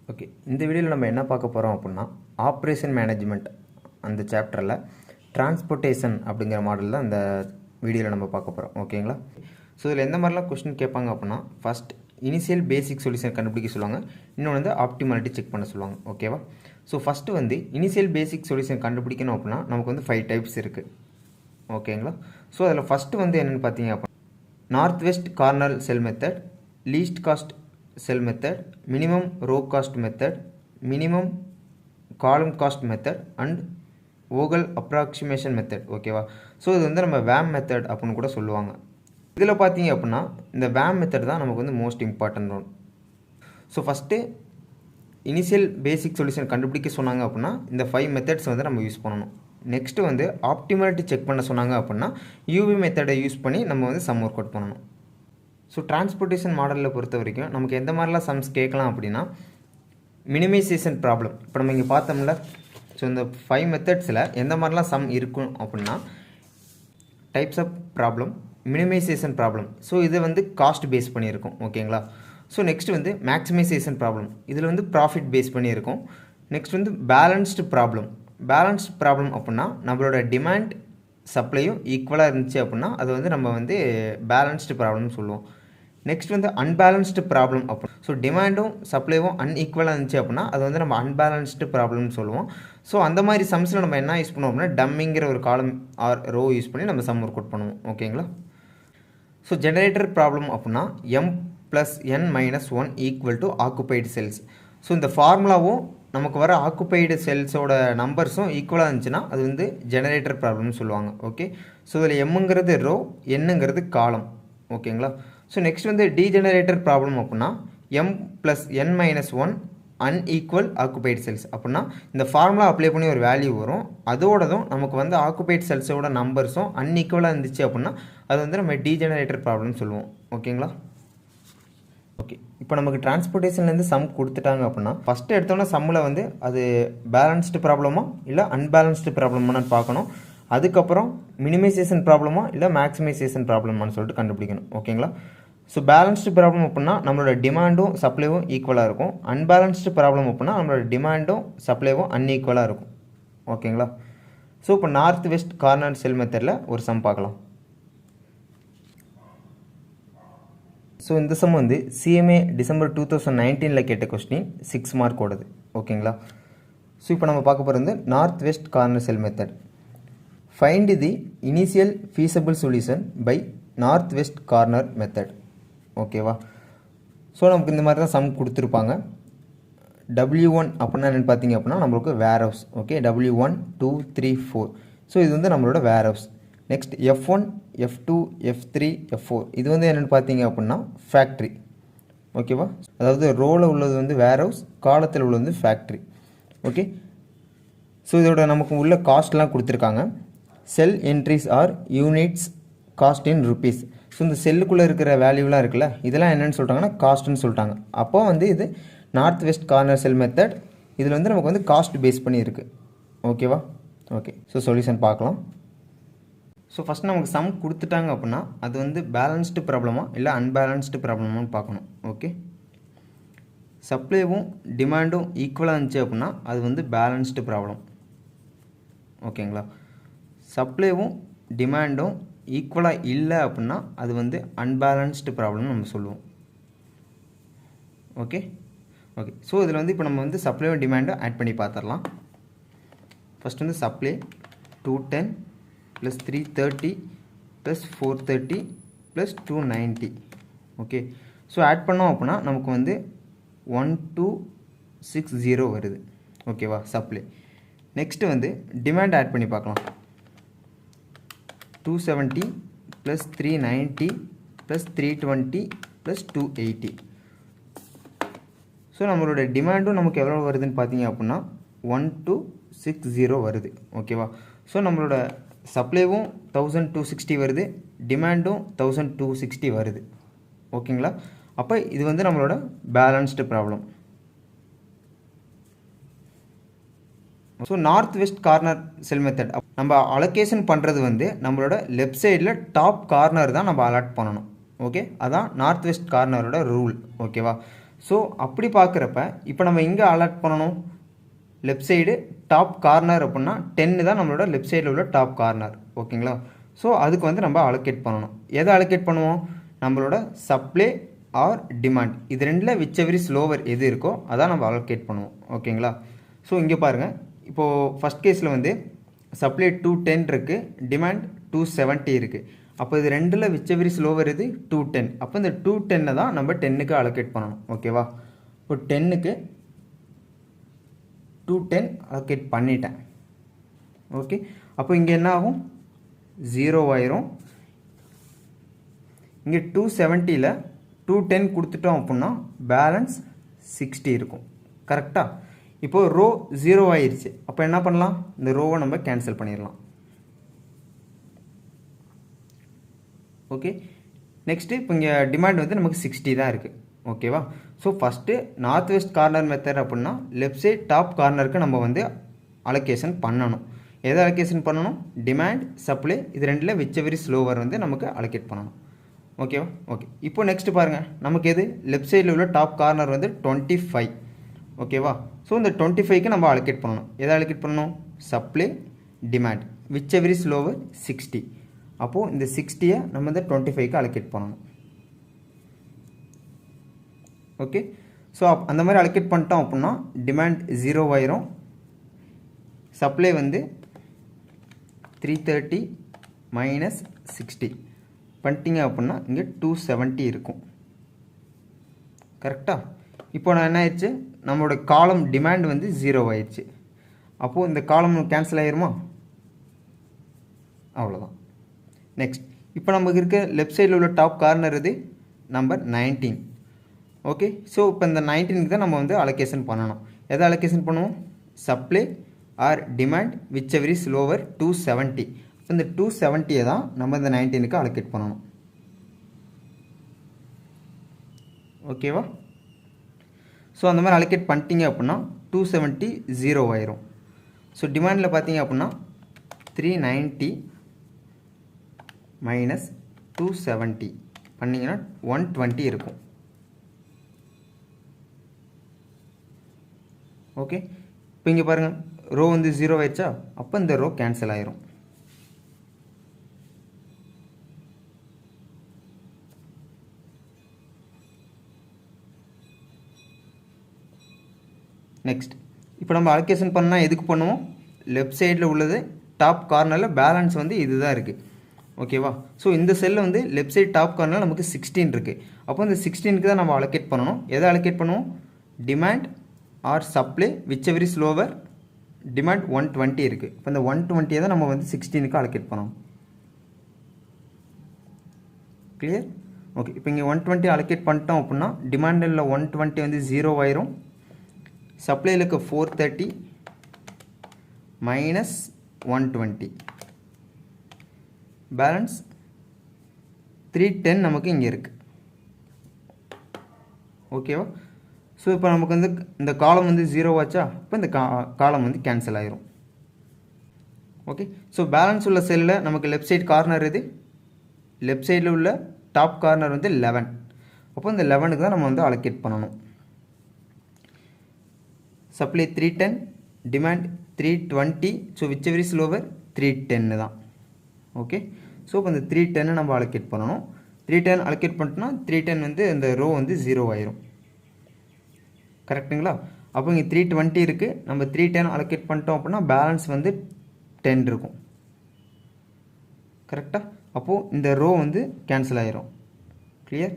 Okay, இந்த வீடியோவில் நம்ம என்ன பார்க்க போகிறோம் அப்படின்னா ஆப்ரேஷன் மேனேஜ்மெண்ட் அந்த சாப்டரில் டிரான்ஸ்போர்ட்டேஷன் அப்படிங்கிற மாடல் தான் இந்த வீடியோவில் நம்ம பார்க்க போகிறோம். ஓகேங்களா? ஸோ இதில் எந்த மாதிரிலாம் கொஸ்டின் கேட்பாங்க அப்படின்னா, ஃபஸ்ட் இனிஷியல் பேசிக் சொல்யூஷன் கண்டுபிடிக்க சொல்லுவாங்க, இன்னொன்று வந்து ஆப்டிமாலிட்டி செக் பண்ண சொல்லுவாங்க. ஓகேவா? ஸோ ஃபஸ்ட்டு வந்து இனிஷியல் பேசிக் சொல்யூஷன் கண்டுபிடிக்கணும் அப்படின்னா நமக்கு வந்து 5 டைப்ஸ் இருக்குது. ஓகேங்களா? ஸோ அதில் ஃபஸ்ட்டு வந்து என்னென்னு பார்த்தீங்க அப்படின்னா, north west corner cell method, least cost cell method, minimum row cost method, minimum column cost method and Vogel approximation method. ஓகேவா? ஸோ இது வந்து நம்ம வேம் மெத்தட் அப்படின்னு கூட சொல்லுவாங்க. இதில் பார்த்தீங்க அப்படின்னா இந்த வேம் மெத்தட் தான் நமக்கு வந்து most important one. So first initial basic solution கண்டுபிடிக்க சொன்னாங்க அப்படின்னா இந்த 5 மெத்தட்ஸ் வந்து நம்ம யூஸ் பண்ணணும். நெக்ஸ்ட்டு வந்து ஆப்டிமாலிட்டி செக் பண்ண சொன்னாங்க அப்படின்னா யூவி மெத்தடை யூஸ் பண்ணி நம்ம வந்து சம் ஒர்க் அவுட் பண்ணணும். ஸோ டிரான்ஸ்போர்ட்டேஷன் மாடலில் பொறுத்த வரைக்கும் நமக்கு எந்த மாதிரிலாம் சம்ஸ் கேட்கலாம் அப்படின்னா, மினிமைசேஷன் ப்ராப்ளம். இப்போ நம்ம இங்கே பார்த்தோம்ல, ஸோ இந்த 5 மெத்தட்ஸில் எந்த மாதிரிலாம் சம் இருக்கும் அப்படின்னா, types of problem, minimisation problem. So இதை வந்து காஸ்ட் பேஸ் பண்ணியிருக்கோம். ஓகேங்களா? ஸோ நெக்ஸ்ட் வந்து மேக்ஸிமைசேஷன் ப்ராப்ளம், இதில் வந்து ப்ராஃபிட் பேஸ் பண்ணியிருக்கோம். நெக்ஸ்ட் வந்து பேலன்ஸ்டு ப்ராப்ளம். பேலன்ஸ்டு ப்ராப்ளம் அப்படின்னா நம்மளோட டிமாண்ட் சப்ளையும் ஈக்குவலாக இருந்துச்சு அப்படின்னா அது வந்து நம்ம வந்து பேலன்ஸ்டு ப்ராப்ளம்னு சொல்லுவோம். நெக்ஸ்ட் வந்து அன்பேலன்ஸ்டு ப்ராப்ளம் அப்போ, ஸோ டிமாண்டும் சப்ளைவும் அன்ஈக்குவலாக இருந்துச்சு அப்படின்னா அது வந்து நம்ம அன்பேலன்ஸ்டு ப்ராப்ளம்னு சொல்லுவோம். ஸோ அந்த மாதிரி சம்ஸில் நம்ம என்ன யூஸ் பண்ணுவோம் அப்படின்னா, டம்மிங்கிற ஒரு காலம் ஆர் ரோ யூஸ் பண்ணி நம்ம சம் ஒர்க் அவுட் பண்ணுவோம். ஓகேங்களா? ஸோ ஜெனரேட்டர் ப்ராப்ளம் அப்படின்னா m+n-1 equal to occupied cells. So இந்த ஃபார்முலாவும் நமக்கு வர ஆக்குபைடு செல்ஸோட நம்பர்ஸும் ஈக்குவலாக இருந்துச்சுன்னா அது வந்து ஜெனரேட்டர் ப்ராப்ளம்னு சொல்லுவாங்க. ஓகே, ஸோ இதில் எம்ங்கிறது ரோ, என்னங்கிறது காலம். ஓகேங்களா? ஸோ நெக்ஸ்ட் வந்து டீஜெனரேட்டர் ப்ராப்ளம் அப்படின்னா m+n-1 அன்ஈக்குவல் ஆக்குபைடு செல்ஸ். அப்படின்னா இந்த ஃபார்முலா அப்ளை பண்ணி ஒரு வேல்யூ வரும், அதோடதும் நமக்கு வந்து ஆக்குபைடு செல்ஸோட நம்பர்ஸும் அன்ஈக்குவலாக இருந்துச்சு அப்படின்னா அது வந்து நம்ம டீஜெனரேட்டர் ப்ராப்ளம் சொல்லுவோம். ஓகேங்களா? ஓகே, இப்போ நமக்கு டிரான்ஸ்போர்ட்டேஷன்லேருந்து சம் கொடுத்துட்டாங்க அப்படின்னா ஃபஸ்ட்டு எடுத்தோன்னா சம்மில் வந்து அது பேலன்ஸ்டு ப்ராப்ளமா இல்லை அன்பேலன்ஸ்டு ப்ராப்ளமானு பார்க்கணும். அதுக்கப்புறம் மினிமைசேஷன் ப்ராப்ளமா இல்லை மேக்ஸிமைசேஷன் ப்ராப்ளமானு சொல்லிட்டு கண்டுபிடிக்கணும். ஓகேங்களா? ஸோ பேலன்ஸ்டு ப்ராப்ளம் அப்படின்னா நம்மளோட டிமாண்டும் சப்ளைவும் ஈக்குவலாக இருக்கும். அன்பேலன்ஸ்டு ப்ராப்ளம் அப்படின்னா நம்மளோட டிமாண்டும் சப்ளைவும் அன்ஈக்குவலாக இருக்கும். ஓகேங்களா? ஸோ இப்போ நார்த் வெஸ்ட் கார்னர் செல் மெத்தடில் ஒரு சம் பார்க்கலாம். ஸோ இந்த சம் வந்து CMA டிசம்பர் 2019 கேட்ட கொஸ்டின் 6 மார்க் ஓடுது. ஓகேங்களா? ஸோ இப்போ நம்ம பார்க்க போகிறது வந்து north west corner cell method. Find the initial feasible solution by north west corner method. ஓகேவா? ஸோ நமக்கு இந்த மாதிரி தான் சம் கொடுத்துருப்பாங்க. W1 அப்படின்னா என்னென்னு பார்த்தீங்க அப்படின்னா நம்மளுக்கு வேர் ஹவுஸ். Okay, W1 2 3 4. ஸோ இது வந்து நம்மளோட வேர் house. Next F1 F2 F3 F4 இது வந்து என்னென்னு பார்த்தீங்க அப்படின்னா ஃபேக்ட்ரி. ஓகேவா? அதாவது ரோவில் உள்ளது வந்து வேர் ஹவுஸ், காலத்தில் உள்ளது வந்து ஃபேக்ட்ரி. ஓகே, ஸோ இதோட நமக்கு உள்ள காஸ்ட்லாம் கொடுத்துருக்காங்க. Cell entries are units cost in rupees. So இந்த செல்லுக்குள்ளே இருக்கிற வேல்யூலாம் இருக்குல்ல, இதெல்லாம் என்னென்னு சொல்லிட்டாங்கன்னா காஸ்ட்னு சொல்லிட்டாங்க. அப்போ வந்து இது north west corner cell method. இதில் வந்து நமக்கு வந்து காஸ்ட் பேஸ் பண்ணி இருக்குது. ஓகேவா? ஓகே, ஸோ சொல்யூஷன் பார்க்கலாம். ஸோ ஃபஸ்ட் நமக்கு சம் கொடுத்துட்டாங்க அப்படின்னா அது வந்து பேலன்ஸ்டு ப்ராப்ளமா இல்லை அன்பேலன்ஸ்டு ப்ராப்ளமானு பார்க்கணும். ஓகே, சப்ளைவும் டிமாண்டும் ஈக்குவலாக இருந்துச்சு அப்படின்னா அது வந்து பேலன்ஸ்டு ப்ராப்ளம். ஓகேங்களா? சப்ளைவும் டிமாண்டும் ஈக்குவலாக இல்லை அப்படின்னா அது வந்து அன்பேலன்ஸ்டு ப்ராப்ளம்னு நம்ம சொல்லுவோம். ஓகே ஓகே, ஸோ இதில் வந்து இப்போ நம்ம வந்து சப்ளைவும் டிமாண்டும் ஆட் பண்ணி பார்த்துடலாம். ஃபஸ்ட் வந்து சப்ளை 210 + 330 + 430 + 290. ஓகே, ஸோ ஆட் பண்ணோம் அப்படின்னா நமக்கு வந்து 1260 வருது. ஓகேவா? சப்ளை. நெக்ஸ்ட்டு வந்து டிமாண்ட் ஆட் பண்ணி பார்க்கலாம். 270 + 390 + 320 + 280. ஸோ நம்மளோட டிமாண்டும் நமக்கு எவ்வளோ வருதுன்னு பார்த்தீங்க அப்படின்னா 1260 வருது. ஓகேவா? ஸோ நம்மளோட சப்ளைவும் 1260 வருது, டிமாண்டும் 1260 வருது. ஓகேங்களா? அப்போ இது வந்து நம்மளோட balanced problem. So north west corner cell method நம்ம அலோகேஷன் பண்ணுறது வந்து நம்மளோட லெஃப்ட் சைடில் டாப் கார்னர் தான் நம்ம அலாட் பண்ணணும். ஓகே, அதான் நார்த் வெஸ்ட் கார்னரோட ரூல். ஓகேவா? ஸோ அப்படி பார்க்குறப்ப இப்போ நம்ம எங்கே அலாட் பண்ணணும், லெஃப்ட் சைடு டாப் கார்னர் அப்படின்னா 10 தான் நம்மளோட லெஃப்ட் சைடில் உள்ள டாப் கார்னர். ஓகேங்களா? ஸோ அதுக்கு வந்து நம்ம அலோகேட் பண்ணணும். எதை அலோகேட் பண்ணுவோம், நம்மளோட சப்ளை ஆர் டிமாண்ட், இது ரெண்டில் விச் ஸ்லோவர் எது இருக்கோ அதான் நம்ம அலோகேட் பண்ணுவோம். ஓகேங்களா? ஸோ இங்கே பாருங்கள், இப்போது ஃபஸ்ட் கேஸில் வந்து சப்ளை 210 இருக்குது, டிமாண்ட் 270 இருக்குது. அப்போ இது ரெண்டில் விச் ஸ்லோவர் இது 210. அப்போ இந்த 210 தான் நம்ம 10க்கு அலோகேட் பண்ணணும். ஓகேவா? இப்போ 10க்கு 210 அலோகேட் பண்ணிட்டேன். ஓகே, அப்போ இங்கே என்ன ஆகும், 0 ஆயிரும். இங்கே 270ல் 210 கொடுத்துட்டோம் அப்படின்னா பேலன்ஸ் 60 இருக்கும். கரெக்டாக? இப்போது ரோ 0 ஆயிடுச்சு. அப்போ என்ன பண்ணலாம், இந்த ரோவை நம்ம கேன்சல் பண்ணிடலாம். ஓகே, நெக்ஸ்ட்டு இப்போ இங்கே டிமாண்ட் வந்து நமக்கு 60 தான் இருக்குது. ஓகேவா? So first north west corner method அப்படின்னா லெஃப்ட் சைட் டாப் கார்னருக்கு நம்ம வந்து அலோகேஷன் பண்ணணும். எதை அலோகேஷன் பண்ணணும், டிமாண்ட் சப்ளை இது ரெண்டில் விச் ஸ்லோவர் வந்து நமக்கு அலோகேட் பண்ணணும். ஓகேவா? ஓகே, இப்போ நெக்ஸ்ட் பாருங்கள், நமக்கு எது லெஃப்ட் சைடில் உள்ள டாப் கார்னர் வந்து 25. ஓகேவா? ஸோ இந்த 25க்கு நம்ம அலோகேட் பண்ணணும். எதை அலோகேட் பண்ணணும், சப்ளை டிமாண்ட் விச் ஸ்லோவர் 60. அப்போது இந்த 60யை நம்ம இந்த 25க்கு அலோகேட் பண்ணணும். ஓகே, ஸோ அந்த மாதிரி அலோகேட் பண்ணிட்டோம் அப்படின்னா டிமாண்ட் 0 ஆயிரும். சப்ளை வந்து 330 மைனஸ் 60 பண்ணிட்டீங்க அப்படின்னா இங்கே 270 இருக்கும். கரெக்டாக? இப்போ நான் என்ன ஆயிடுச்சு, நம்மளோட காலம் டிமாண்ட் வந்து 0 ஆயிடுச்சு. அப்போது இந்த காலம் கேன்சல் ஆயிருமா, அவ்வளோதான். நெக்ஸ்ட், இப்போ நமக்கு இருக்க லெஃப்ட் சைடில் உள்ள டாப் கார்னர் இது நம்பர் 19. ஓகே, ஸோ இப்போ இந்த 19க்கு தான் நம்ம வந்து அலோகேஷன் பண்ணணும். எதை அலோகேஷன் பண்ணுவோம், supply or demand which slower 270. இப்போ இந்த 270யை தான் நம்ம இந்த 19க்கு அலோகேட் பண்ணணும். ஓகேவா? ஸோ அந்த மாதிரி அலோகேட் பண்ணிட்டீங்க அப்படின்னா 270 0 ஆயிரும். ஸோ டிமாண்டில் பார்த்தீங்க அப்படின்னா 390 மைனஸ் 270 பண்ணிங்கன்னா 120 இருக்கும். ஓகே, இப்போ இங்கே பாருங்கள், ரோ வந்து 0 ஆயிடுச்சா, அப்போ இந்த ரோ கேன்சல் ஆயிரும். நெக்ஸ்ட், இப்போ நம்ம அலோகேஷன் பண்ணால் எதுக்கு பண்ணுவோம், லெஃப்ட் சைடில் உள்ளது டாப் கார்னரில் பேலன்ஸ் வந்து இதுதான் இருக்குது. ஓகேவா? ஸோ இந்த செல்லில் வந்து லெஃப்ட் சைட் டாப் கார்னரில் நமக்கு 16 இருக்குது. அப்போ இந்த 16க்கு தான் நம்ம அலோகேட் பண்ணணும். எதை அலோகேட் பண்ணுவோம், demand or supply which slower demand 120 இருக்குது. இப்போ இந்த 120 தான் நம்ம வந்து 16க்கு அலோகேட் பண்ணணும். கிளியர்? ஓகே, இப்போ இங்கே 120 அலோகேட் பண்ணிட்டோம் அப்படின்னா டிமாண்டில் 120 வந்து 0 ஆயிரும். சப்ளையில் இருக்க 430 மைனஸ் 120 பேலன்ஸ் 310 நமக்கு இங்கே இருக்குது. ஓகேவா? ஸோ இப்போ நமக்கு வந்து இந்த காலம் வந்து 0 ஆச்சா, இப்போ இந்த காலம் வந்து கேன்சல் ஆயிரும். ஓகே, ஸோ பேலன்ஸ் உள்ள செல்லில் நமக்கு லெஃப்ட் சைட் கார்னர் இது, லெஃப்ட் சைடில் உள்ள டாப் கார்னர் வந்து 11. அப்போ இந்த 11க்கு தான் நம்ம வந்து அலோகேட் பண்ணணும். Supply 310, demand 320. So which slower 310 தான். ஓகே, ஸோ இப்போ இந்த 310 நம்ம அலோகேட் பண்ணணும். 310 அலோகேட் பண்ணிட்டோம்னா 310 வந்து இந்த ரோ வந்து 0 ஆயிரும். கரெக்டுங்களா? அப்போ இங்கே 320 இருக்குது, நம்ம 310 அலோகேட் பண்ணிட்டோம் அப்படின்னா பேலன்ஸ் வந்து 10 இருக்கும். கரெக்டாக? அப்போது இந்த ரோ வந்து கேன்சல் ஆயிரும். கிளியர்?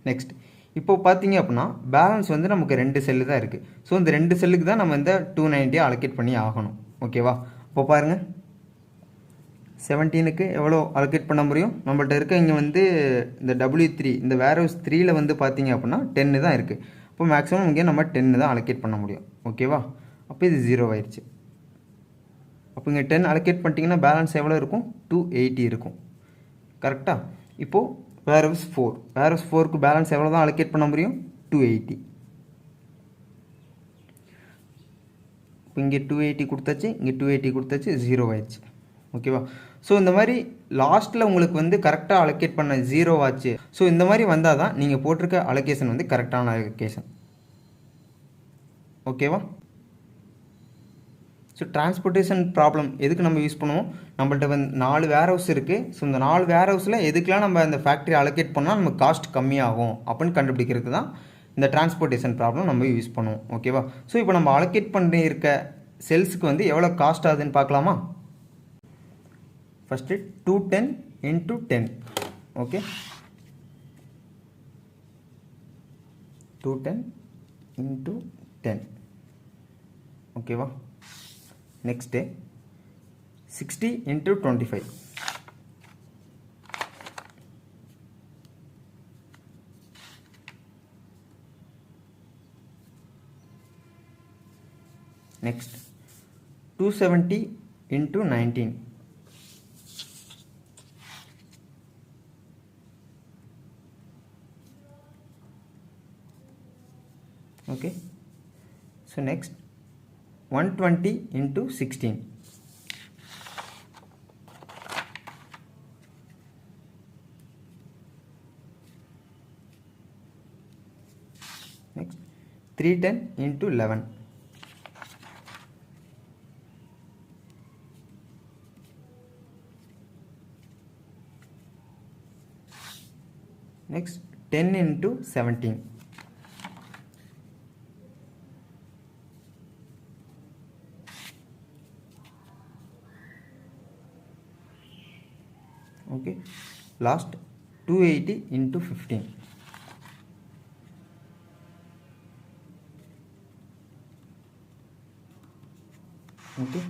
நெக்ஸ்ட், இப்போ பார்த்தீங்க அப்படின்னா பேலன்ஸ் வந்து நமக்கு 2 செல்லு தான் இருக்குது. ஸோ இந்த 2 செல்லுக்கு தான் நம்ம இந்த 290 அலோகேட் பண்ணி ஆகணும். ஓகேவா? இப்போ பாருங்கள், 17க்கு எவ்வளோ அலோகேட் பண்ண முடியும், நம்மள்ட்ட இருக்க இங்கே வந்து இந்த W3 இந்த வேர்ஹவுஸ் 3ல் வந்து பார்த்தீங்க அப்படின்னா 10 தான் இருக்குது. அப்போ மேக்ஸிமம் இங்கே நம்ம 10 தான் அலோகேட் பண்ண முடியும். ஓகேவா? அப்போ இது 0 ஆயிடுச்சு. அப்போ இங்கே 10 அலோகேட் பண்ணிட்டீங்கன்னா பேலன்ஸ் எவ்வளோ இருக்கும், 280 இருக்கும். கரெக்டாக? இப்போது வேர்ஹவுஸ் 4, வேர்ஹவுஸ் 4க்கு பேலன்ஸ் எவ்வளோ தான் அலோகேட் பண்ண முடியும், 280. இப்போ இங்கே 280 கொடுத்தாச்சு, இங்கே 280 கொடுத்தாச்சு, 0 ஆயிடுச்சு. ஓகேவா? ஸோ இந்த மாதிரி லாஸ்ட்டில் உங்களுக்கு வந்து கரெக்டாக அலோகேட் பண்ண 0 ஆச்சு. ஸோ இந்த மாதிரி வந்தால் தான் நீங்கள் போட்டிருக்க அலோகேஷன் வந்து கரெக்டான அலோகேஷன். ஓகேவா? ஸோ டிரான்ஸ்போர்ட்டேஷன் ப்ராப்ளம் எதுக்கு நம்ம யூஸ் பண்ணுவோம்? நம்மள்ட்ட வந்து 4 வேர்ஹவுஸ் இருக்குது. ஸோ இந்த 4 வேர்ஹவுஸில் எதுக்கெலாம் நம்ம இந்த ஃபேக்ட்ரி அலோகேட் பண்ணால் நம்ம காஸ்ட் கம்மியாகும் அப்படின்னு கண்டுபிடிக்கிறதுக்கு தான் இந்த டிரான்ஸ்போர்ட்டேஷன் ப்ராப்ளம் நம்ம யூஸ் பண்ணுவோம். ஓகேவா? ஸோ இப்போ நம்ம அலோகேட் பண்ணியிருக்க செல்ஸுக்கு வந்து எவ்வளோ காஸ்ட் ஆகுதுன்னு பார்க்கலாமா? First 210 into 10. Okay, 210 into 10. ஓகேவா? Next 60 into 25. Next 270 into 19. Okay, so next 120 into 16. Next 310 into 11. Next 10 into 17. Okay, last 280 into 15. Okay,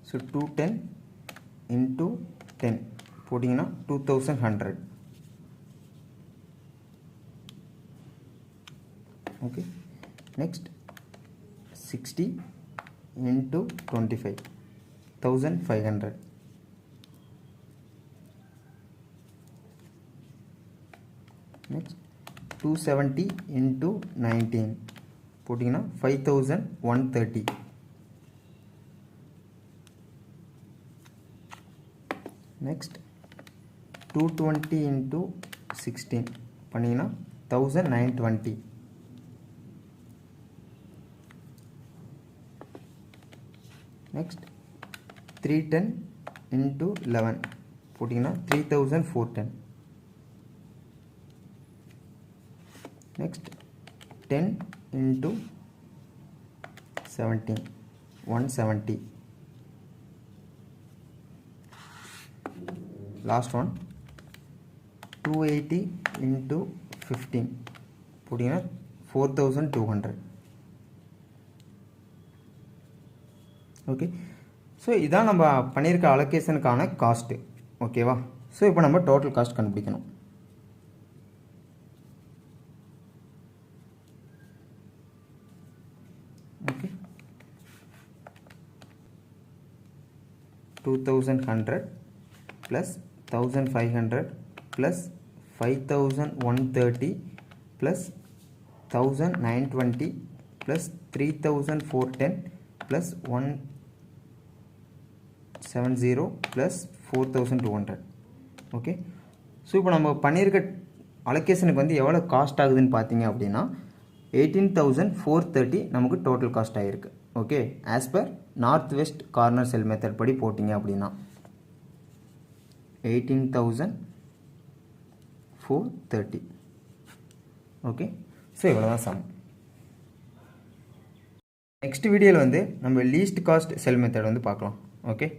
so 210 into 10 போட்டிங்கன்னா 2100. Okay, next 60 into 25, 1500. Next 270 into 19 போட்டிங்கன்னா 5130. Next 220 into 16 பண்ணிங்கன்னா 1920. Next 310 into 11 போட்டிங்கன்னா 3410. Next 10 into 17, 170. Last one 280 into 15 போட்டிங்கன்னா 4200. Okay, so இதான் நம்ம பண்ணியிருக்க அலோகேஷனுக்கான cost. ஓகேவா? So இப்போ நம்ம டோட்டல் காஸ்ட் கண்டுபிடிக்கணும். Okay, 2100 plus 1500 plus 5130 plus 1920 plus 3410 plus 170 plus 4200. Okay, so இப்போ நம்ம பண்ணியிருக்க அலோகேஷனுக்கு வந்து எவ்வளோ காஸ்ட் ஆகுதுன்னு பார்த்தீங்க அப்படின்னா 18,430 நமக்கு டோட்டல் காஸ்ட் ஆகிருக்கு. Okay, as per north west corner cell method படி போட்டிங்க அப்படின்னா 18,430. ஓகே, ஸோ இவ்வளோ தான் சம். நெக்ஸ்ட் வீடியோவில் வந்து நம்ம லீஸ்ட் காஸ்ட் செல் மெத்தட் வந்து பார்க்கலாம். ஓகே.